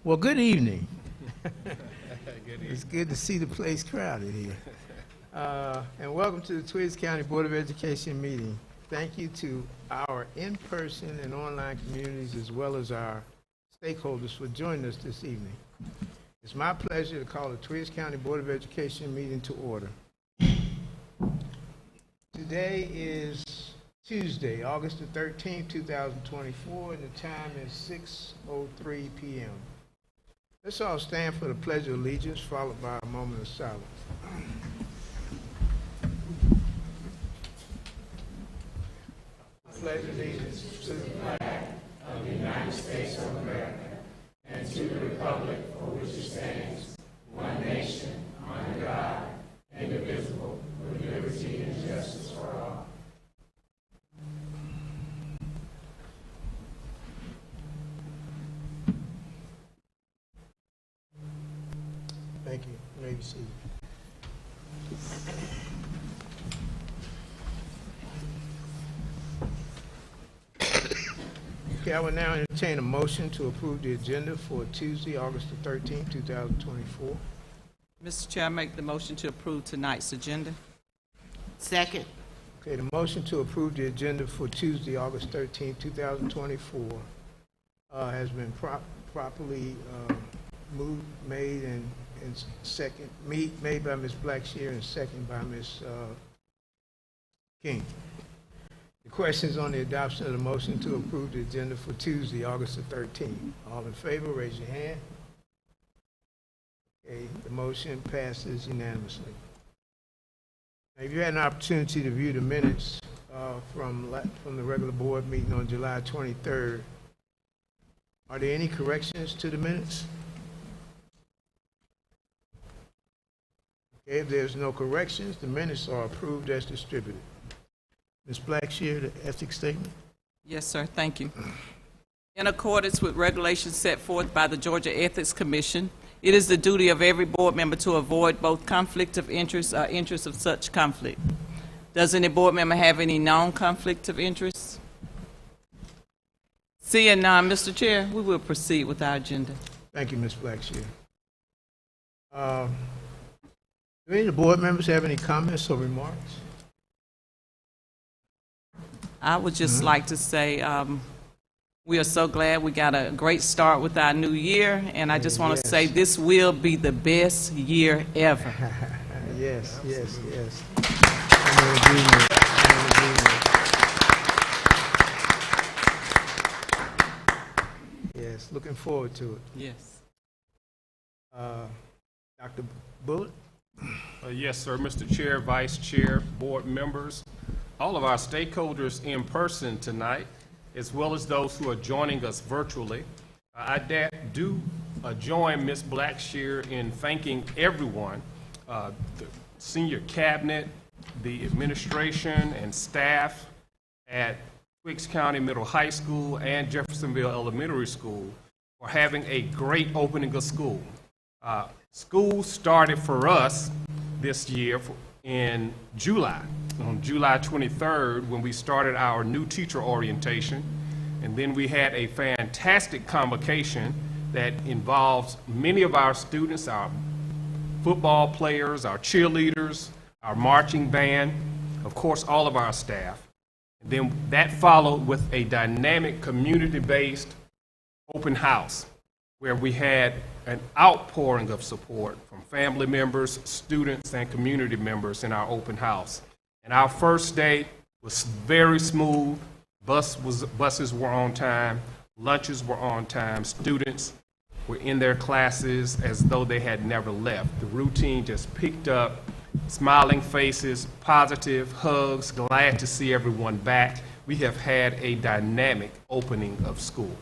Well, good evening. It's good to see the place crowded here. And welcome to the Twiggs County Board of Education meeting. Thank you to our in-person and online communities as well as our stakeholders for joining us this evening. It's my pleasure to call the Twiggs County Board of Education meeting to order. Today is Tuesday, August the 13th, 2024, and the time is 6:03 p.m. Let's all stand for the Pledge of Allegiance, followed by a moment of silence. I pledge allegiance to the flag of the United States of America and to the republic for which it stands, one nation, under God, indivisible, with liberty and justice for all. Thank you. You may be seated. Okay, I will now entertain a motion to approve the agenda for Tuesday, August the 13th, 2024. Mr. Chair, I make the motion to approve tonight's agenda. Second. Okay, the motion to approve the agenda for Tuesday, August 13th, 2024 has been properly moved, made, and second, made by Ms. Blackshear and second by Ms. King. The questions on the adoption of the motion to approve the agenda for Tuesday, August the 13th. All in favor, raise your hand. Okay, the motion passes unanimously. Now, if you had an opportunity to view the minutes from the regular board meeting on July 23rd, are there any corrections to the minutes? Okay, if there's no corrections, the minutes are approved as distributed. Ms. Blackshear, the ethics statement. Yes, sir. Thank you. In accordance with regulations set forth by the Georgia Ethics Commission, it is the duty of every board member to avoid both conflict of interest or interest of such conflict. Does any board member have any known conflict of interest? Seeing none, Mr. Chair, we will proceed with our agenda. Thank you, Ms. Blackshear. Do any of the board members have any comments or remarks? I would just like to say we are so glad we got a great start with our new year, and I just want to say this will be the best year ever. Yes, yes, yes. I'm in agreement. I'm in agreement. Yes, looking forward to it. Yes. Dr. Bullitt? Yes, sir. Mr. Chair, Vice Chair, board members, all of our stakeholders in person tonight, as well as those who are joining us virtually. I do join Ms. Blackshear in thanking everyone, the senior cabinet, the administration and staff at Twiggs County Middle High School and Jeffersonville Elementary School for having a great opening of school. School started for us this year in July, on July 23rd, when we started our new teacher orientation. And then we had a fantastic convocation that involves many of our students, our football players, our cheerleaders, our marching band, of course, all of our staff. And then that followed with a dynamic community-based open house where we had an outpouring of support from family members, students, and community members in our open house. And our first day was very smooth. Buses were on time, lunches were on time, students were in their classes as though they had never left. The routine just picked up, smiling faces, positive hugs, glad to see everyone back. We have had a dynamic opening of school.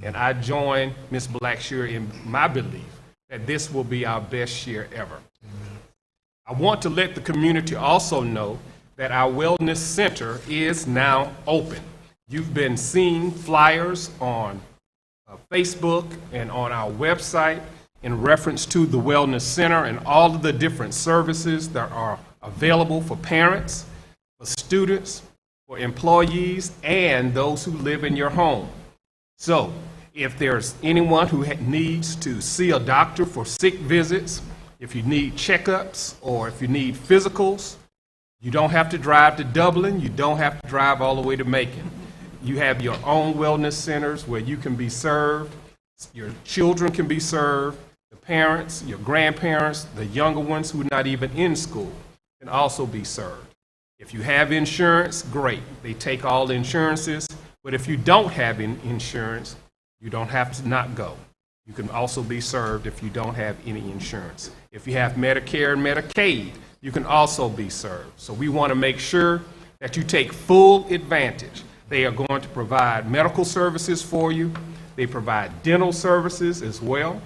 And I join Ms. Blackshear in my belief that this will be our best year ever. I want to let the community also know that our Wellness Center is now open. You've been seeing flyers on Facebook and on our website in reference to the Wellness Center and all of the different services that are available for parents, for students, for employees, and those who live in your home. So If there's anyone who needs to see a doctor for sick visits, if you need checkups, or if you need physicals, you don't have to drive to Dublin. You don't have to drive all the way to Macon. You have your own wellness centers where you can be served. Your children can be served. The parents, your grandparents, the younger ones who are not even in school can also be served. If you have insurance, great. They take all the insurances. But if you don't have insurance, you don't have to not go. You can also be served if you don't have any insurance. If you have Medicare and Medicaid, you can also be served. So we want to make sure that you take full advantage. They are going to provide medical services for you. They provide dental services as well.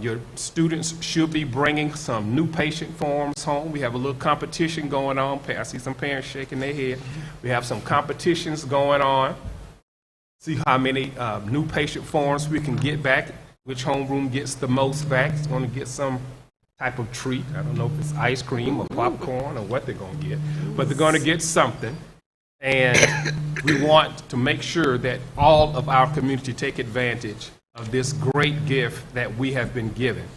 Your students should be bringing some new patient forms home. We have a little competition going on. I see some parents shaking their head. We have some competitions going on. See how many new patient forms we can get back, which homeroom gets the most back. It's going to get some type of treat. I don't know if it's ice cream or popcorn or what they're going to get, but they're going to get something. And we want to make sure that all of our community take advantage of this great gift that we have been given.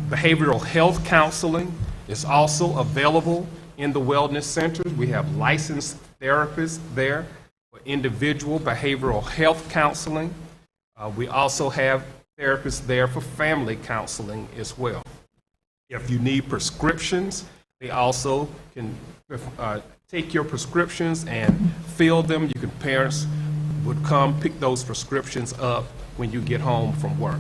Behavioral health counseling is also available in the wellness centers. We have licensed therapists there for individual behavioral health counseling. We also have therapists there for family counseling as well. If you need prescriptions, they also can take your prescriptions and fill them. Parents would come pick those prescriptions up when you get home from work.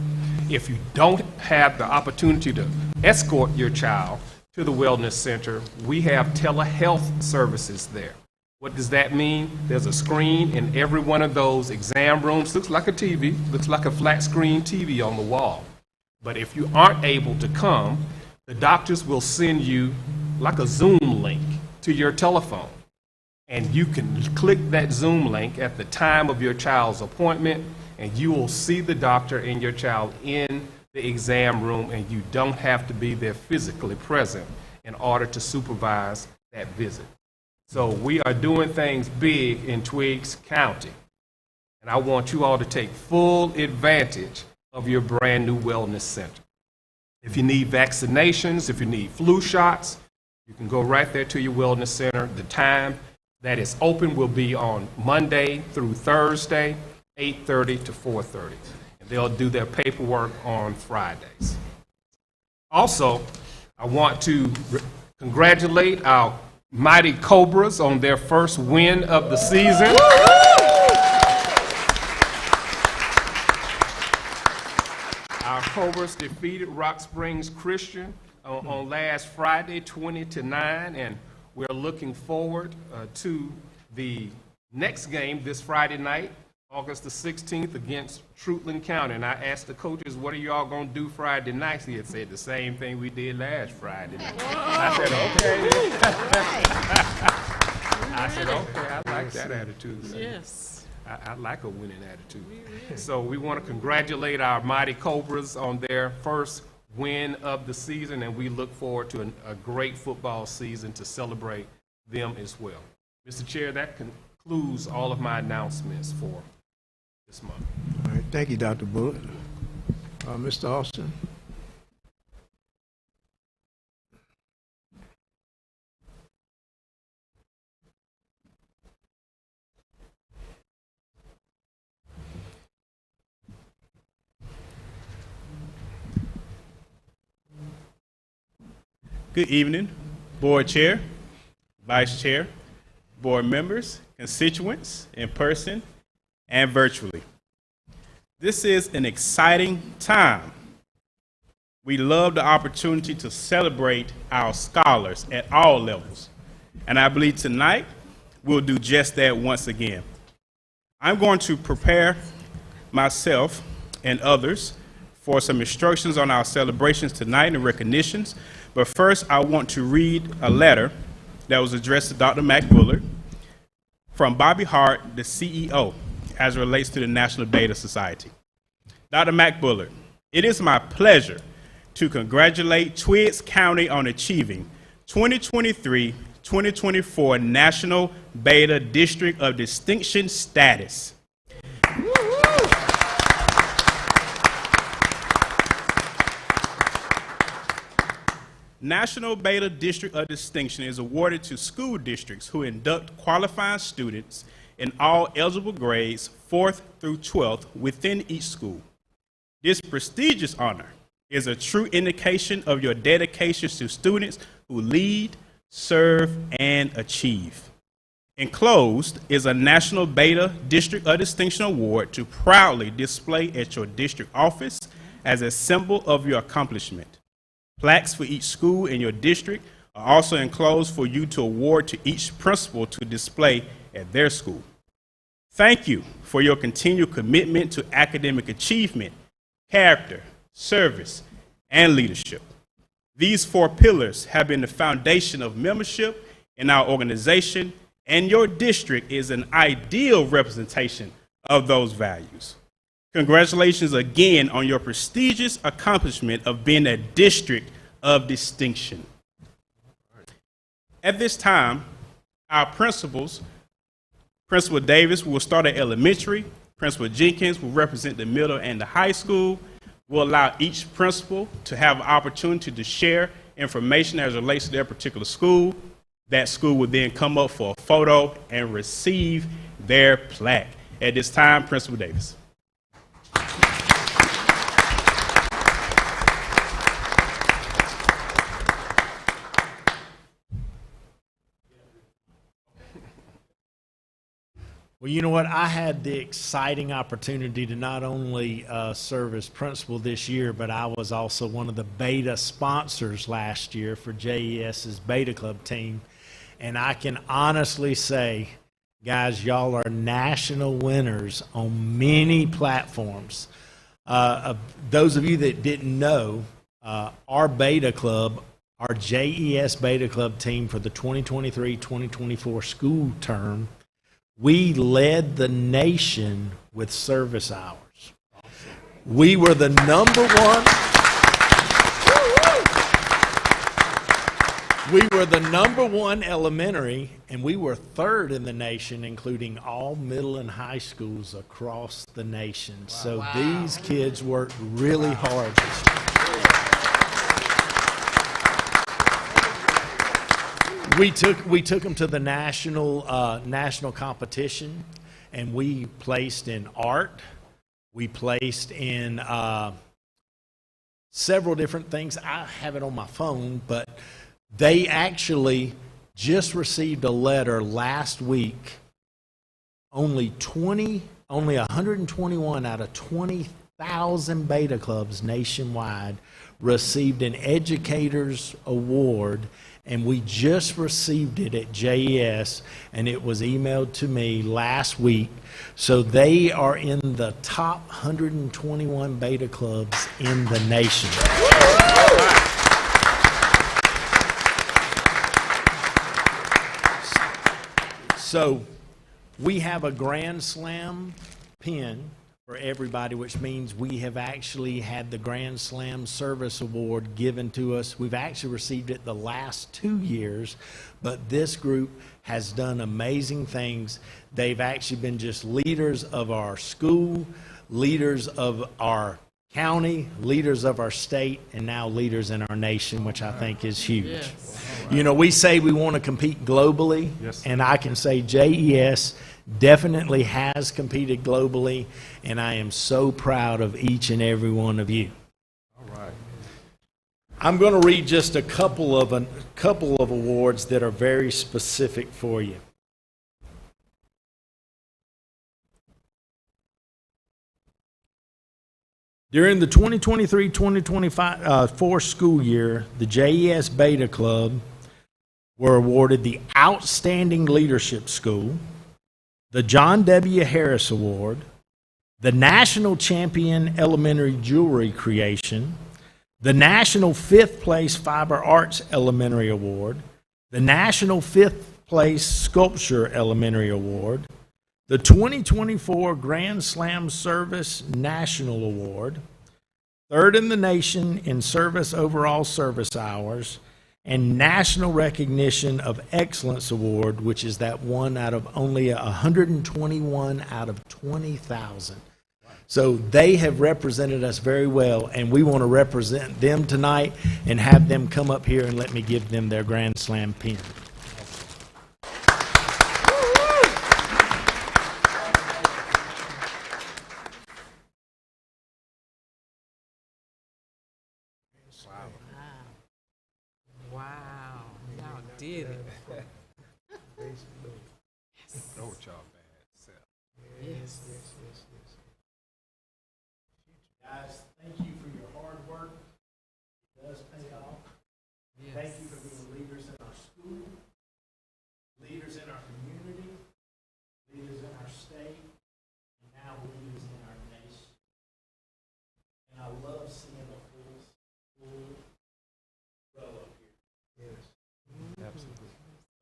If you don't have the opportunity to escort your child to the wellness center, we have telehealth services there. What does that mean? There's a screen in every one of those exam rooms. Looks like a TV, looks like a flat screen TV on the wall. But if you aren't able to come, the doctors will send you like a Zoom link to your telephone. And you can click that Zoom link at the time of your child's appointment, and you will see the doctor and your child in the exam room, and you don't have to be there physically present in order to supervise that visit. So we are doing things big in Twiggs County, and I want you all to take full advantage of your brand new wellness center. If you need vaccinations, if you need flu shots, you can go right there to your wellness center. The time that is open will be on Monday through Thursday, 8:30 to 4:30. And they'll do their paperwork on Fridays. Also, I want to congratulate our Mighty Cobras on their first win of the season. Our Cobras defeated Rock Springs Christian on last Friday, 20-9, and we're looking forward to the next game this Friday night, August the 16th, against Trutland County. And I asked the coaches, what are y'all going to do Friday night? He had said the same thing we did last Friday night. I said, okay. I said, okay, I like that attitude. So yes. I like a winning attitude. So we want to congratulate our Mighty Cobras on their first win of the season, and we look forward to a great football season to celebrate them as well. Mr. Chair, that concludes all of my announcements for this month. All right, thank you, Dr. Bullitt. Mr. Austin. Good evening, Board Chair, Vice Chair, Board members, constituents, in person and virtually. This is an exciting time. We love the opportunity to celebrate our scholars at all levels, and I believe tonight we'll do just that once again. I'm going to prepare myself and others for some instructions on our celebrations tonight and recognitions. But first, I want to read a letter that was addressed to Dr. Mac Bullard from Bobby Hart, the CEO, as it relates to the National Beta Society. Dr. Mac Bullard, it is my pleasure to congratulate Twiggs County on achieving 2023-2024 National Beta District of Distinction status. National Beta District of Distinction is awarded to school districts who induct qualifying students in all eligible grades 4th through 12th within each school. This prestigious honor is a true indication of your dedication to students who lead, serve, and achieve. Enclosed is a National Beta District of Distinction Award to proudly display at your district office as a symbol of your accomplishment. Plaques for each school in your district are also enclosed for you to award to each principal to display at their school. Thank you for your continued commitment to academic achievement, character, service, and leadership. These 4 pillars have been the foundation of membership in our organization, and your district is an ideal representation of those values. Congratulations again on your prestigious accomplishment of being a district of distinction. At this time, our principals, Principal Davis will start at elementary, Principal Jenkins will represent the middle and the high school. We'll allow each principal to have an opportunity to share information as it relates to their particular school. That school will then come up for a photo and receive their plaque. At this time, Principal Davis. Well, you know what? I had the exciting opportunity to not only serve as principal this year, but I was also one of the beta sponsors last year for JES's Beta Club team. And I can honestly say, guys, y'all are national winners on many platforms. Those of you that didn't know, our Beta Club, our JES Beta Club team for the 2023-2024 school term, we led the nation with service hours. We were the number one. We were the number one elementary, and we were 3rd in the nation, including all middle and high schools across the nation. Wow. So these kids worked really hard this year. We took them to the national competition, and we placed in art. We placed in several different things. I have it on my phone, but they actually just received a letter last week. Only 121 out of 20,000 beta clubs nationwide received an Educators Award. And we just received it at JES, and it was emailed to me last week. So they are in the top 121 beta clubs in the nation. So we have a Grand Slam pin for everybody, which means we have actually had the Grand Slam Service Award given to us. We've actually received it the last 2 years, but this group has done amazing things. They've actually been just leaders of our school, leaders of our county, leaders of our state, and now leaders in our nation, which I think is huge. Yes. You know, we say we want to compete globally, yes, and I can say JES definitely has competed globally, and I am so proud of each and every one of you. All right. I'm going to read just a couple of awards that are very specific for you. During the 2023-2024 school year, the JES Beta Club were awarded the Outstanding Leadership School, the John W. Harris Award, the National Champion Elementary Jewelry Creation, the National 5th Place Fiber Arts Elementary Award, the National 5th Place Sculpture Elementary Award, the 2024 Grand Slam Service National Award, 3rd in the nation in service overall service hours, and National Recognition of Excellence Award, which is that one out of only 121 out of 20,000. So they have represented us very well, and we want to represent them tonight and have them come up here and let me give them their Grand Slam pin. Wow. Y'all did it. Oh, y'all bad. Self. Yes. Guys, thank you for your hard work. It does pay off. Thank you for being leaders in our school, leaders in our community, leaders in our state, and now leaders in our nation. And I love seeing the full row up here. Yes. Absolutely.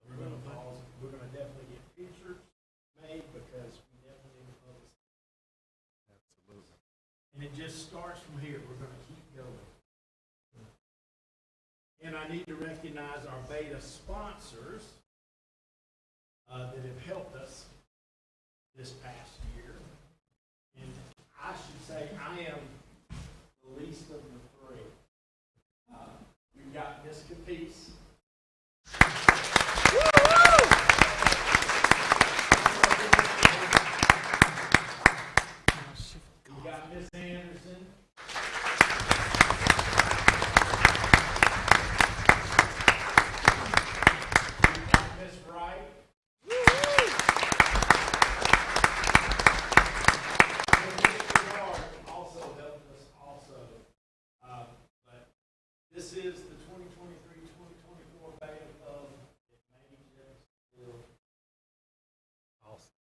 We're gonna definitely get pictures made because we definitely need to focus. Absolutely. And it just starts from here. We're gonna keep going. And I need to recognize our beta sponsors that have helped us this past year. And I should say I am the least of the three. We've got Miss Capice. We got Miss Anderson. We got Miss Wright. And Mr. Yard also helped us also. But this is the 2023-2024 beta of It May Just Feel Awesome.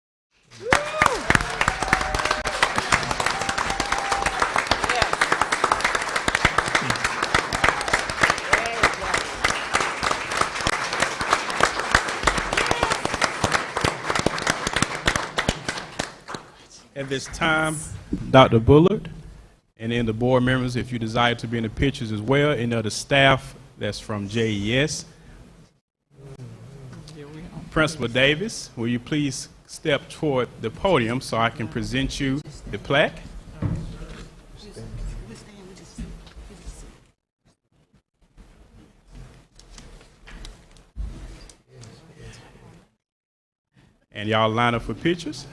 At this time, Dr. Bullard, and then the board members, if you desire to be in the pictures as well, and the staff that's from JES. Principal Davis, will you please step toward the podium so I can present you the plaque? And y'all line up for pictures.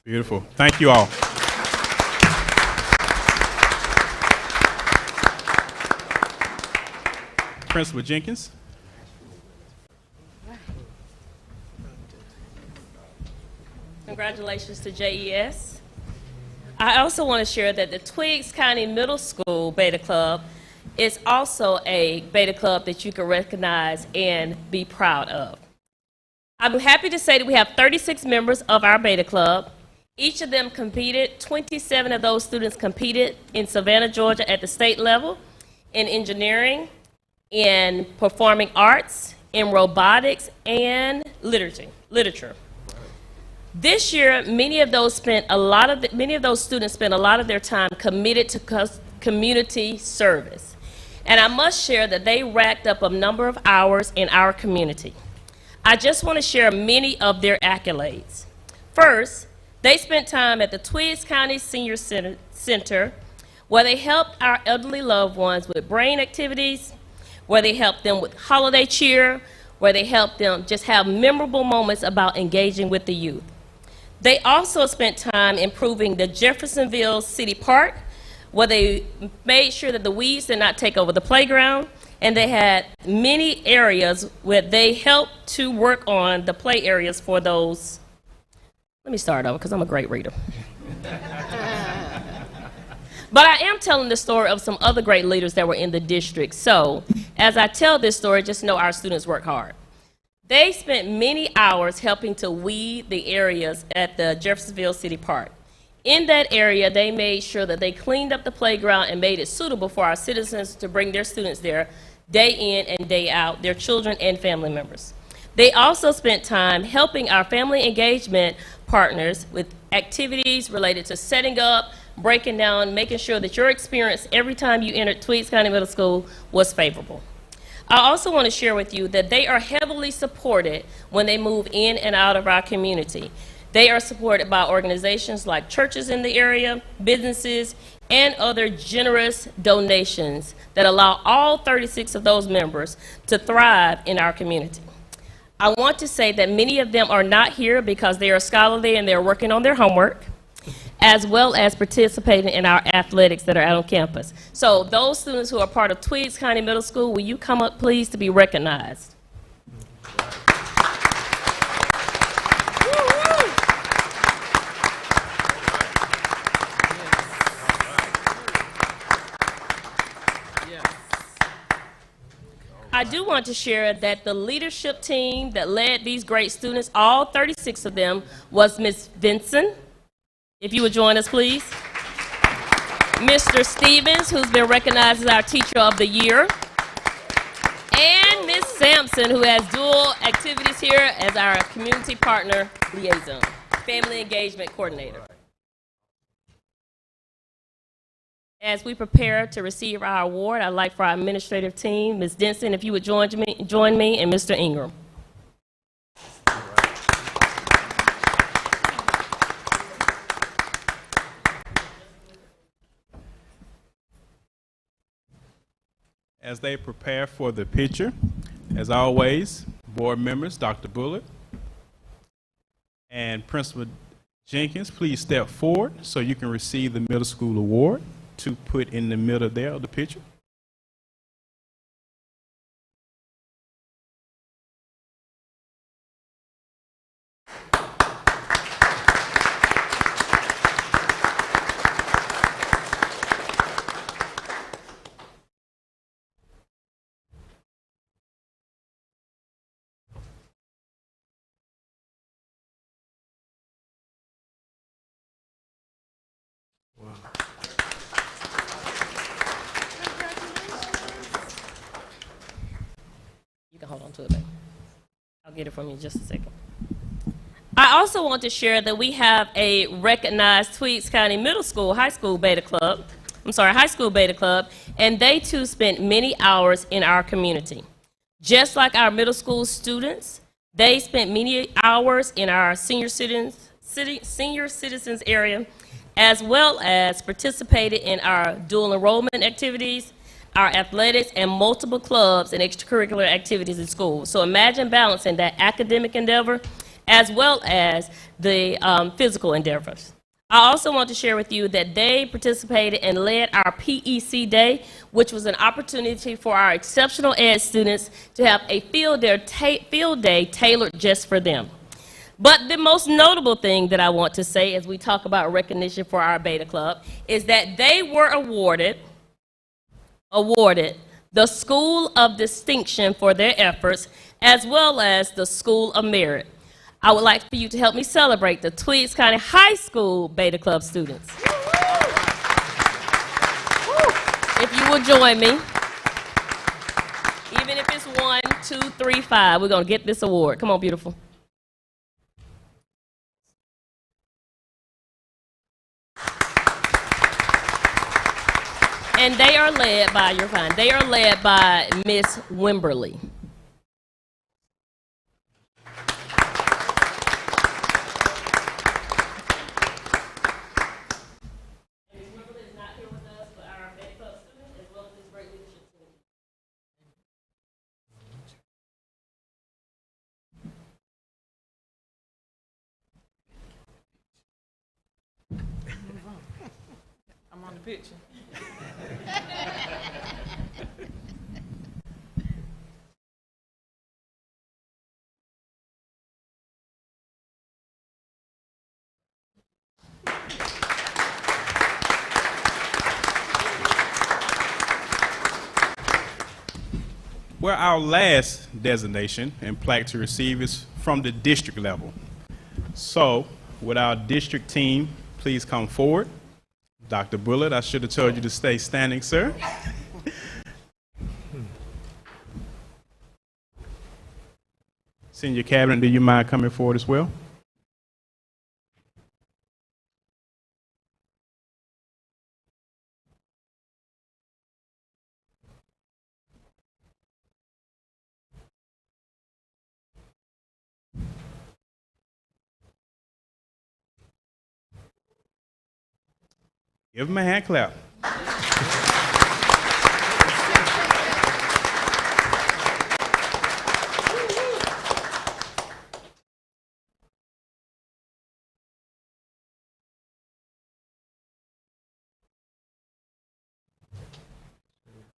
Beautiful. Thank you all. Principal Jenkins. Congratulations to JES. I also want to share that the Twiggs County Middle School Beta Club is also a Beta Club that you can recognize and be proud of. I'm happy to say that we have 36 members of our Beta Club. Each of them competed. 27 of those students competed in Savannah, Georgia at the state level, in engineering, in performing arts, in robotics, and literature. This year, many of those students spent a lot of their time committed to community service. And I must share that they racked up a number of hours in our community. I just want to share many of their accolades. First, they spent time at the Twiggs County Senior Center, where they helped our elderly loved ones with brain activities, where they helped them with holiday cheer, where they helped them just have memorable moments about engaging with the youth. They also spent time improving the Jeffersonville City Park, where they made sure that the weeds did not take over the playground, and they had many areas where they helped to work on the play areas for those Let me start over because I'm a great reader. But I am telling the story of some other great leaders that were in the district. So as I tell this story, just know our students work hard. They spent many hours helping to weed the areas at the Jeffersonville City Park. In that area, they made sure that they cleaned up the playground and made it suitable for our citizens to bring their students there day in and day out, their children and family members. They also spent time helping our family engagement partners with activities related to setting up, breaking down, making sure that your experience every time you entered Tweeds County Middle School was favorable. I also want to share with you that they are heavily supported when they move in and out of our community. They are supported by organizations like churches in the area, businesses, and other generous donations that allow all 36 of those members to thrive in our community. I want to say that many of them are not here because they are scholarly and they're working on their homework, as well as participating in our athletics that are out on campus. So those students who are part of Tweeds County Middle School, will you come up, please, to be recognized? I do want to share that the leadership team that led these great students, all 36 of them, was Ms. Vinson. If you would join us, please. Mr. Stevens, who's been recognized as our Teacher of the Year. And Ms. Sampson, who has dual activities here as our Community Partner Liaison, Family Engagement Coordinator. As we prepare to receive our award, I'd like for our administrative team, Ms. Denson, if you would join me, and Mr. Ingram. As they prepare for the picture, as always, board members, Dr. Bullard and Principal Jenkins, please step forward so you can receive the middle school award to put in the middle there of the picture. You can hold on to it, baby. I'll get it from you in just a second. I also want to share that we have a recognized Tweeds County Middle School High School Beta Club, and they too spent many hours in our community. Just like our middle school students, they spent many hours in our senior citizens area, as well as participated in our dual enrollment activities, our athletics, and multiple clubs and extracurricular activities in school. So imagine balancing that academic endeavor as well as the physical endeavors. I also want to share with you that they participated and led our PEC Day, which was an opportunity for our exceptional ed students to have a field day tailored just for them. But the most notable thing that I want to say as we talk about recognition for our Beta Club is that they were awarded the School of Distinction for their efforts, as well as the School of Merit. I would like for you to help me celebrate the Tweeds County High School Beta Club students. If you will join me, even if it's 1, 2, 3, 5, we're going to get this award. Come on, beautiful. And they are led by, you're fine, they are led by Miss Wimberly. I'm on the picture. Well, our last designation and plaque to receive is from the district level. So, would our district team please come forward? Dr. Bullitt, I should have told you to stay standing, sir. Senior Cabinet, do you mind coming forward as well? Give him a hand clap.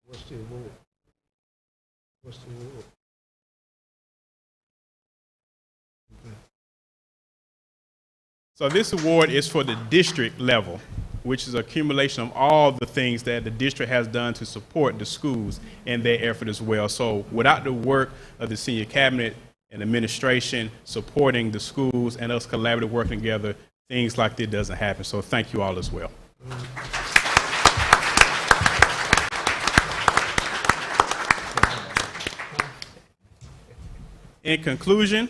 What's the award? What's the award? So this award is for the district level, which is an accumulation of all the things that the district has done to support the schools in their effort as well. So without the work of the senior cabinet and administration supporting the schools and us collaboratively working together, things like this doesn't happen. So thank you all as well. In conclusion,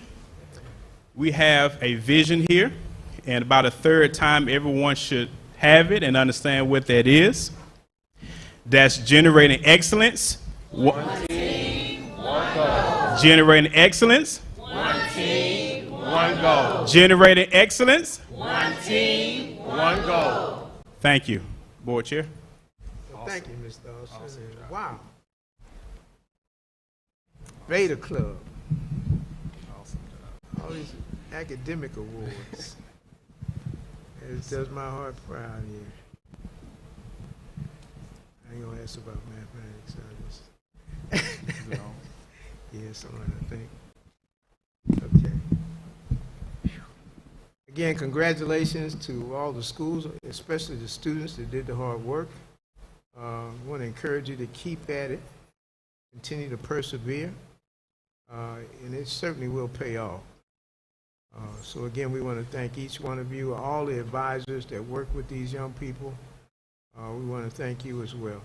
we have a vision here, and about a third time everyone should have it and understand what that is. That's generating excellence. One team, one goal. Generating excellence. One team, one goal. Generating excellence. One team, one goal. Thank you, Board Chair. Well, thank you, Mr. Dawson. Wow. Beta Club. All these academic awards. It does my heart proud here. I ain't gonna ask about mathematics. I just yeah, someone I think. Okay. Again, congratulations to all the schools, especially the students that did the hard work. I want to encourage you to keep at it, continue to persevere, and it certainly will pay off. So again, we want to thank each one of you, all the advisors that work with these young people. We want to thank you as well.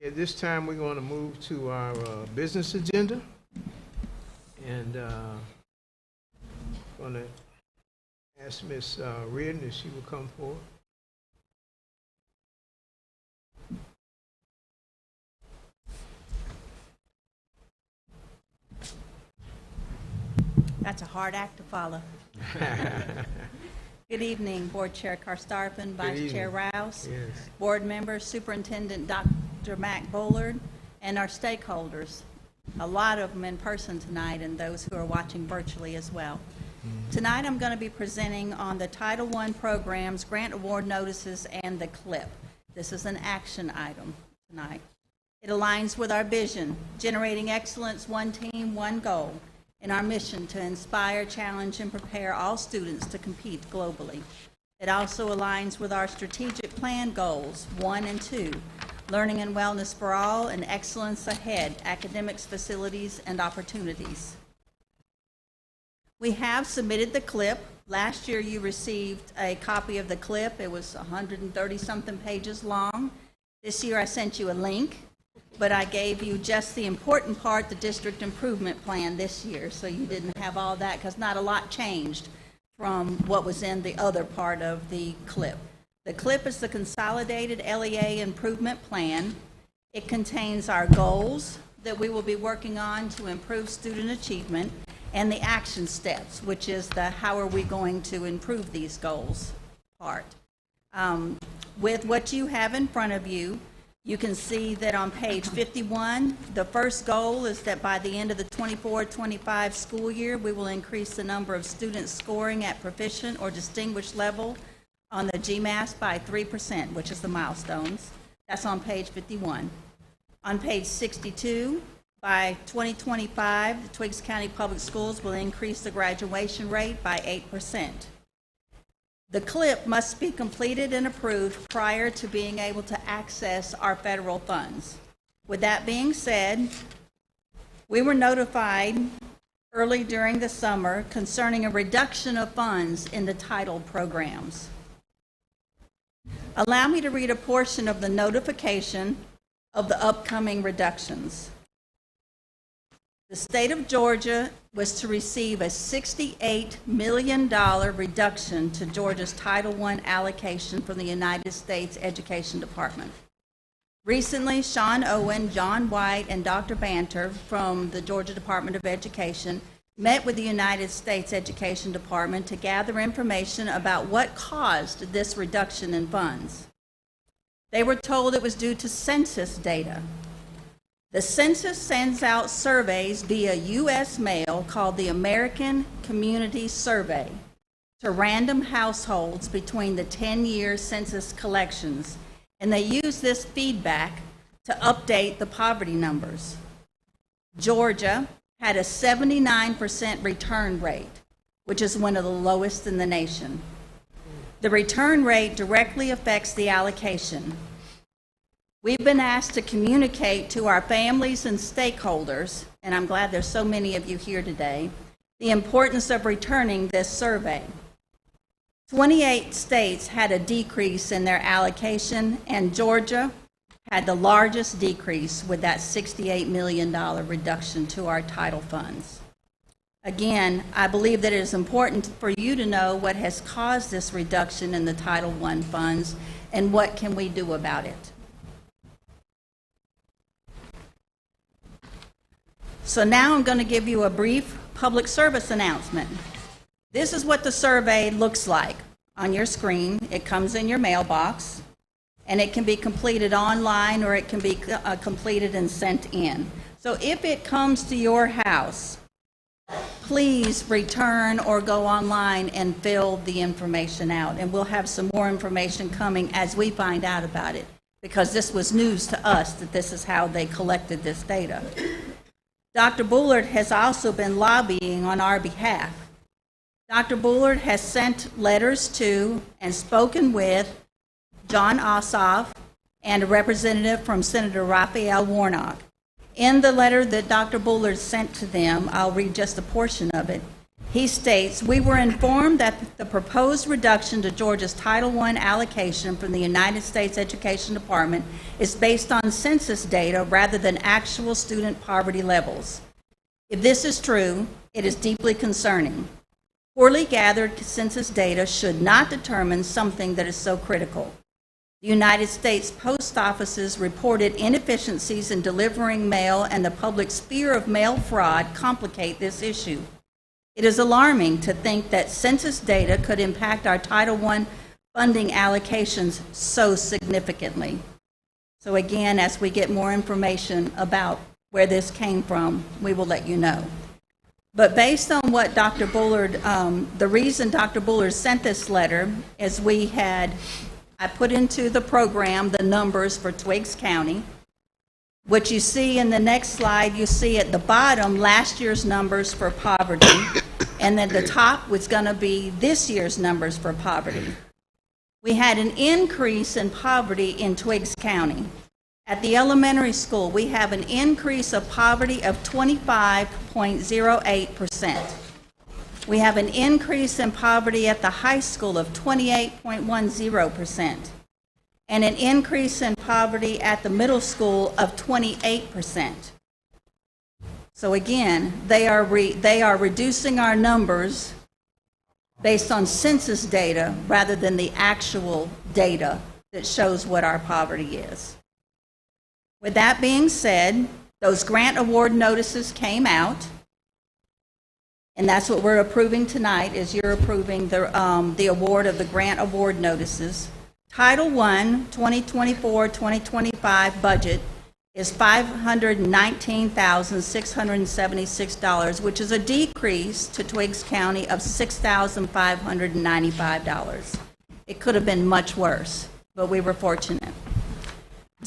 At this time, we're going to move to our business agenda. And I'm going to ask Ms. Reardon if she will come forward. That's a hard act to follow. Good evening, Board Chair Karstafen, Vice Chair Rouse, Yes. Board members, Superintendent Dr. Mac Bullard, and our stakeholders. A lot of them in person tonight and those who are watching virtually as well. Tonight I'm going to be presenting on the Title I programs, grant award notices, and the CLIP. This is an action item tonight. It aligns with our vision, generating excellence, one team, one goal, and our mission to inspire, challenge, and prepare all students to compete globally. It also aligns with our strategic plan goals, 1 and 2, learning and wellness for all and excellence ahead, academics, facilities, and opportunities. We have submitted the CLIP. Last year you received a copy of the CLIP. It was 130-something pages long. This year I sent you a link, but I gave you just the important part, the district improvement plan this year, so you didn't have all that because not a lot changed from what was in the other part of the CLIP. The CLIP is the Consolidated LEA Improvement Plan. It contains our goals that we will be working on to improve student achievement and the action steps, which is the how are we going to improve these goals part. With what you have in front of you, you can see that on page 51, the first goal is that by the end of the 24-25 school year, we will increase the number of students scoring at proficient or distinguished level on the GMAS by 3%, which is the milestones. That's on page 51. On page 62, by 2025, the Twiggs County Public Schools will increase the graduation rate by 8%. The CLIP must be completed and approved prior to being able to access our federal funds. With that being said, we were notified early during the summer concerning a reduction of funds in the title programs. Allow me to read a portion of the notification of the upcoming reductions. The state of Georgia was to receive a $68 million reduction to Georgia's Title I allocation from the United States Education Department. Recently, Sean Owen, John White, and Dr. Banter from the Georgia Department of Education met with the United States Education Department to gather information about what caused this reduction in funds. They were told it was due to census data. The census sends out surveys via U.S. mail called the American Community Survey to random households between the 10-year census collections, and they use this feedback to update the poverty numbers. Georgia had a 79% return rate, which is one of the lowest in the nation. The return rate directly affects the allocation. We've been asked to communicate to our families and stakeholders, and I'm glad there's so many of you here today, the importance of returning this survey. 28 states had a decrease in their allocation, and Georgia had the largest decrease with that $68 million reduction to our title funds. Again, I believe that it is important for you to know what has caused this reduction in the Title I funds and what can we do about it. So now I'm going to give you a brief public service announcement. This is what the survey looks like on your screen. It comes in your mailbox, and it can be completed online or it can be completed and sent in. So if it comes to your house, please return or go online and fill the information out. And we'll have some more information coming as we find out about it, because this was news to us that this is how they collected this data. Dr. Bullard has also been lobbying on our behalf. Dr. Bullard has sent letters to and spoken with John Ossoff and a representative from Senator Raphael Warnock. In the letter that Dr. Bullard sent to them, I'll read just a portion of it. He states, "We were informed that the proposed reduction to Georgia's Title I allocation from the United States Education Department is based on census data rather than actual student poverty levels. If this is true, it is deeply concerning. Poorly gathered census data should not determine something that is so critical. The United States Post Office's reported inefficiencies in delivering mail and the public's fear of mail fraud complicate this issue. It is alarming to think that census data could impact our Title I funding allocations so significantly." So again, as we get more information about where this came from, we will let you know. But based on what Dr. Bullard, the reason Dr. Bullard sent this letter is I put into the program the numbers for Twiggs County. What you see in the next slide, you see at the bottom last year's numbers for poverty, and then the top was going to be this year's numbers for poverty. We had an increase in poverty in Twiggs County. At the elementary school, we have an increase of poverty of 25.08%. We have an increase in poverty at the high school of 28.10%. and an increase in poverty at the middle school of 28%. So again, they are reducing our numbers based on census data rather than the actual data that shows what our poverty is. With that being said, those grant award notices came out, and that's what we're approving tonight, is you're approving the award of the grant award notices. Title I 2024-2025 budget is $519,676, which is a decrease to Twiggs County of $6,595. It could have been much worse, but we were fortunate.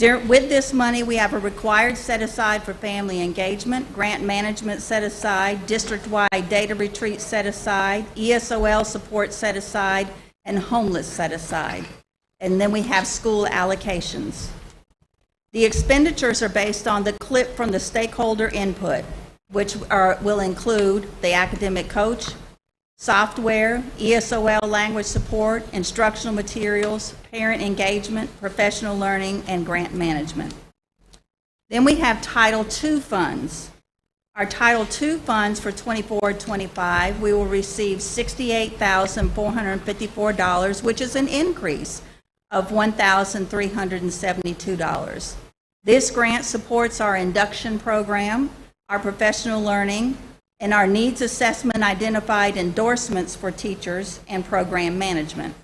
With this money, we have a required set-aside for family engagement, grant management set-aside, district-wide data retreat set-aside, ESOL support set-aside, and homeless set aside. And then we have school allocations. The expenditures are based on the clip from the stakeholder input, which will include the academic coach, software, ESOL language support, instructional materials, parent engagement, professional learning, and grant management. Then we have Title II funds. Our Title II funds for 24-25, we will receive $68,454, which is an increase of $1,372. This grant supports our induction program, our professional learning, and our needs assessment identified endorsements for teachers and program management.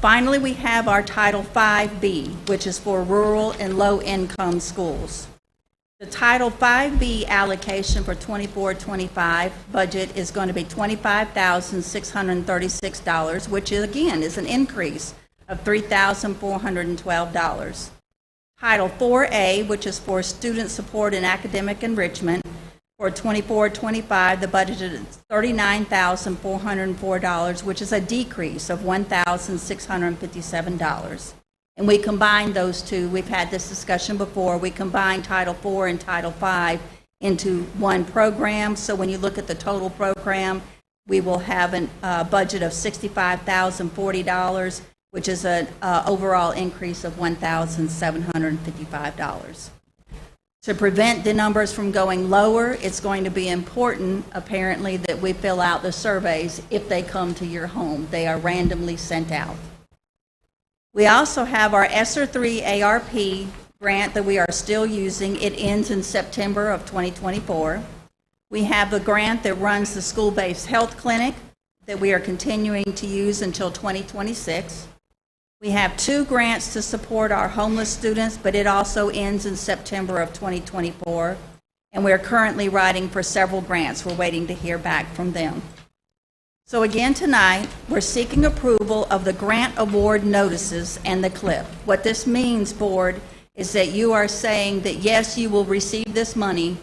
Finally, we have our Title V-B, which is for rural and low-income schools. The Title V-B allocation for 24-25 budget is going to be $25,636, which again is an increase of $3,412. Title IV-A, which is for student support and academic enrichment, for 24-25, the budget is $39,404, which is a decrease of $1,657. And we combine those two. We've had this discussion before. We combine Title IV and Title V into one program. So when you look at the total program, we will have a budget of $65,040, which is an overall increase of $1,755. To prevent the numbers from going lower, it's going to be important, apparently, that we fill out the surveys if they come to your home. They are randomly sent out. We also have our ESSER III ARP grant that we are still using. It ends in September of 2024. We have the grant that runs the school-based health clinic that we are continuing to use until 2026. We have 2 grants to support our homeless students, but it also ends in September of 2024. And we're currently writing for several grants. We're waiting to hear back from them. So again tonight, we're seeking approval of the grant award notices and the CLIP. What this means, Board, is that you are saying that yes, you will receive this money,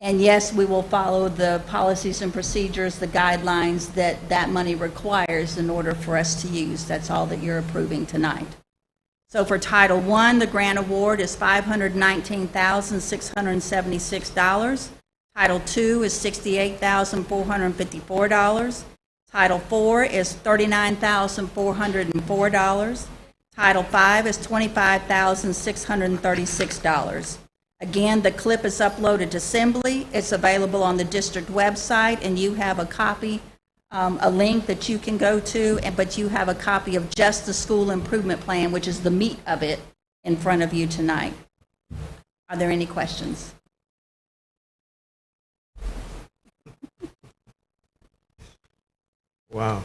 and yes, we will follow the policies and procedures, the guidelines that that money requires in order for us to use. That's all that you're approving tonight. So for Title I, the grant award is $519,676. Title II is $68,454. Title IV is $39,404. Title V is $25,636. Again, the clip is uploaded to Assembly. It's available on the district website, and you have a copy, a link that you can go to, but you have a copy of just the school improvement plan, which is the meat of it, in front of you tonight. Are there any questions? Wow.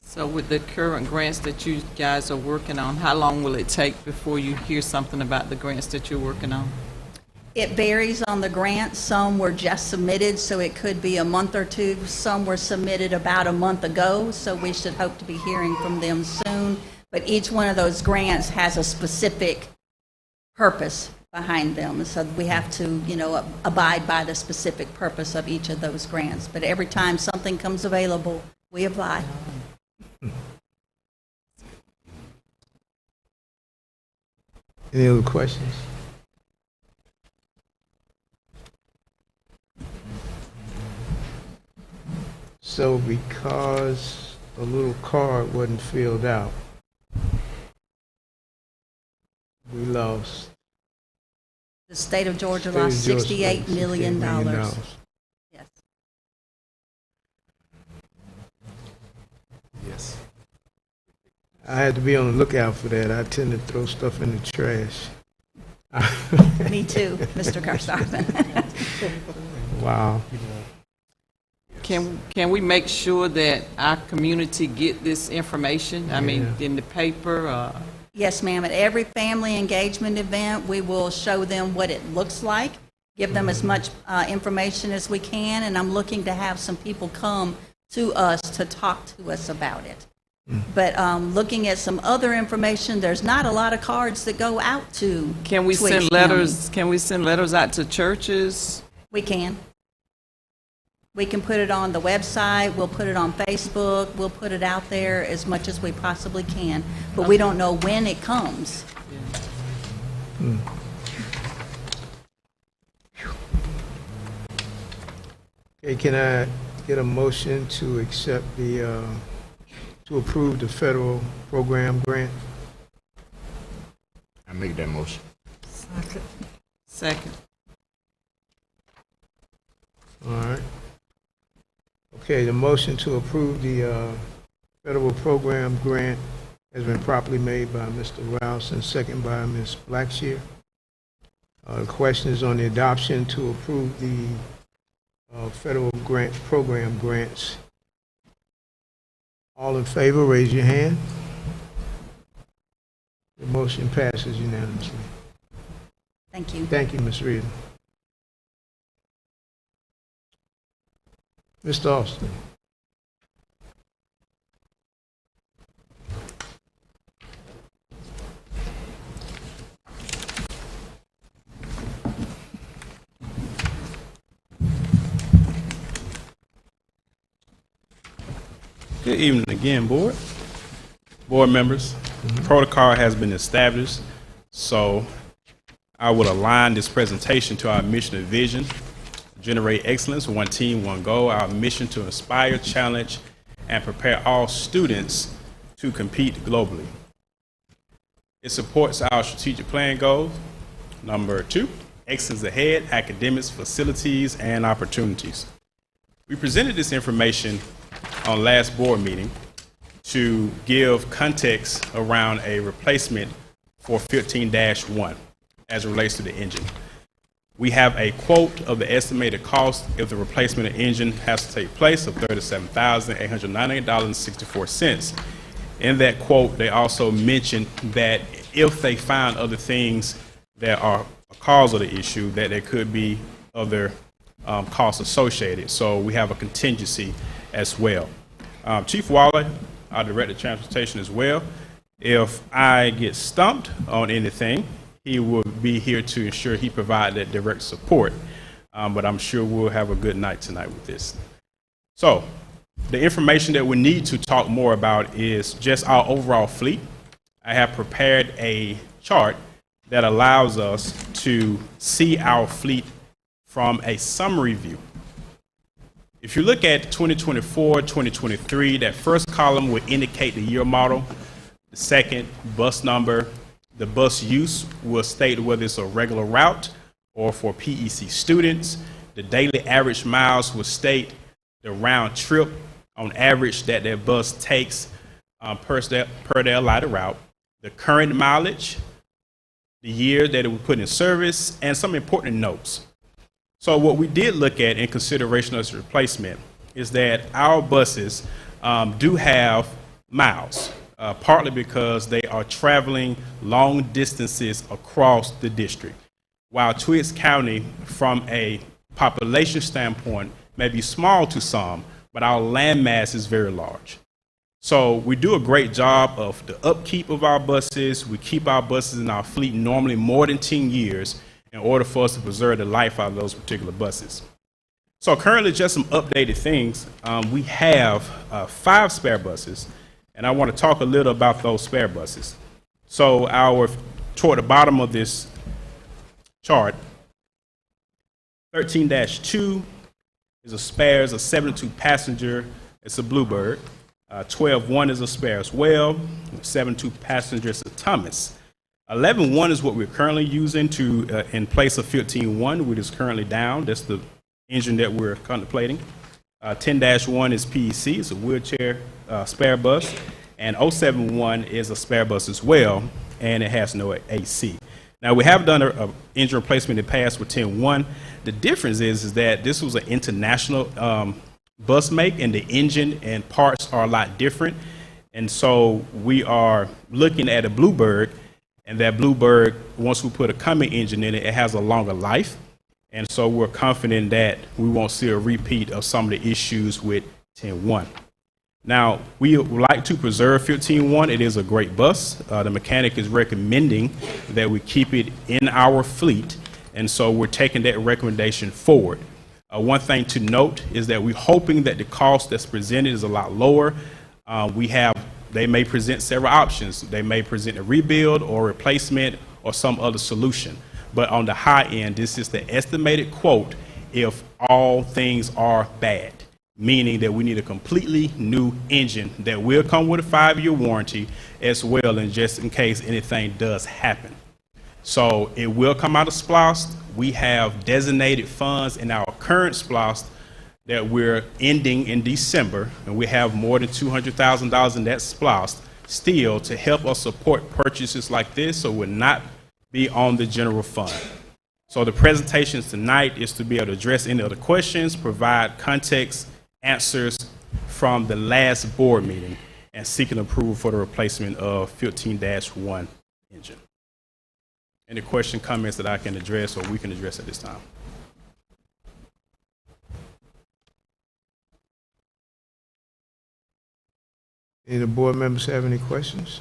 So with the current grants that you guys are working on, how long will it take before you hear something about the grants that you're working on? It varies on the grant. Some were just submitted, so it could be a month or two. Some were submitted about a month ago, so we should hope to be hearing from them soon. But each one of those grants has a specific purpose behind them, so we have to, abide by the specific purpose of each of those grants. But every time something comes available, we apply. Any other questions? So because a little card wasn't filled out, we lost. The state of Georgia lost $68 million. Yes. Yes. I had to be on the lookout for that. I tend to throw stuff in the trash. Me too, Mr. Karstoffen. Wow. Can we make sure that our community get this information? I mean, in the paper? Yes, ma'am. At every family engagement event, we will show them what it looks like, give them as much information as we can, and I'm looking to have some people come to us to talk to us about it. But looking at some other information, there's not a lot of cards that go out to Can we Twiggs send letters? County. Can we send letters out to churches? We can. We can put it on the website, we'll put it on Facebook, we'll put it out there as much as we possibly can, but we don't know when it comes. Okay, can I get a motion to accept to approve the federal program grant? I make that motion. Second. All right. Okay, the motion to approve the federal program grant has been properly made by Mr. Rouse and second by Ms. Blackshear. The question is on the adoption to approve the federal grant program grants. All in favor, raise your hand. The motion passes unanimously. Thank you. Thank you, Ms. Reardon. Mr. Austin. Good evening again, board. Board members, protocol has been established, so I will align this presentation to our mission and vision, generate excellence, one team, one goal, our mission to inspire, challenge, and prepare all students to compete globally. It supports our strategic plan goals. Number 2, excellence ahead, academics, facilities, and opportunities. We presented this information on last board meeting to give context around a replacement for 15-1 as it relates to the engine. We have a quote of the estimated cost if the replacement of engine has to take place of $37,898.64. In that quote, they also mentioned that if they find other things that are a cause of the issue, that there could be other costs associated. So we have a contingency as well. Chief Waller, our Director of Transportation as well, if I get stumped on anything, he will be here to ensure he provides that direct support. But I'm sure we'll have a good night tonight with this. So the information that we need to talk more about is just our overall fleet. I have prepared a chart that allows us to see our fleet from a summary view. If you look at 2024, 2023, that first column would indicate the year model, the second, bus number, the bus use will state whether it's a regular route or for PEC students. The daily average miles will state the round trip on average that their bus takes per their allotted route, the current mileage, the year that it was put in service, and some important notes. So what we did look at in consideration of this replacement is that our buses do have miles, partly because they are traveling long distances across the district. While Twiggs County, from a population standpoint, may be small to some, but our land mass is very large. So we do a great job of the upkeep of our buses. We keep our buses in our fleet normally more than 10 years in order for us to preserve the life out of those particular buses. So currently, just some updated things. We have 5 spare buses, and I want to talk a little about those spare buses. So toward the bottom of this chart, 13-2 is a spare, is a 72 passenger, it's a Bluebird. 12-1 is a spare as well, 72 passenger, it's a Thomas. 11-1 is what we're currently using in place of 15-1, which is currently down. That's the engine that we're contemplating. 10-1 is PEC, it's a wheelchair spare bus, and 071 is a spare bus as well, and it has no AC. Now, we have done an engine replacement in the past with 10-1. The difference is that this was an international bus make, and the engine and parts are a lot different. And so we are looking at a Bluebird, and that Bluebird, once we put a Cummins engine in it, it has a longer life. And so we're confident that we won't see a repeat of some of the issues with 10-1. Now, we would like to preserve 15-1. It is a great bus. The mechanic is recommending that we keep it in our fleet, and so we're taking that recommendation forward. One thing to note is that we're hoping that the cost that's presented is a lot lower. They may present several options. They may present a rebuild or replacement or some other solution. But on the high end, this is the estimated quote if all things are bad, meaning that we need a completely new engine that will come with a 5-year warranty as well, and just in case anything does happen. So it will come out of SPLOST. We have designated funds in our current SPLOST that we're ending in December, and we have more than $200,000 in that SPLOST still to help us support purchases like this, so it will not be on the general fund. So the presentations tonight is to be able to address any other questions, provide context answers from the last board meeting, and seeking approval for the replacement of 15-1 engine. Any question, comments that I can address or we can address at this time? Any of the board members have any questions?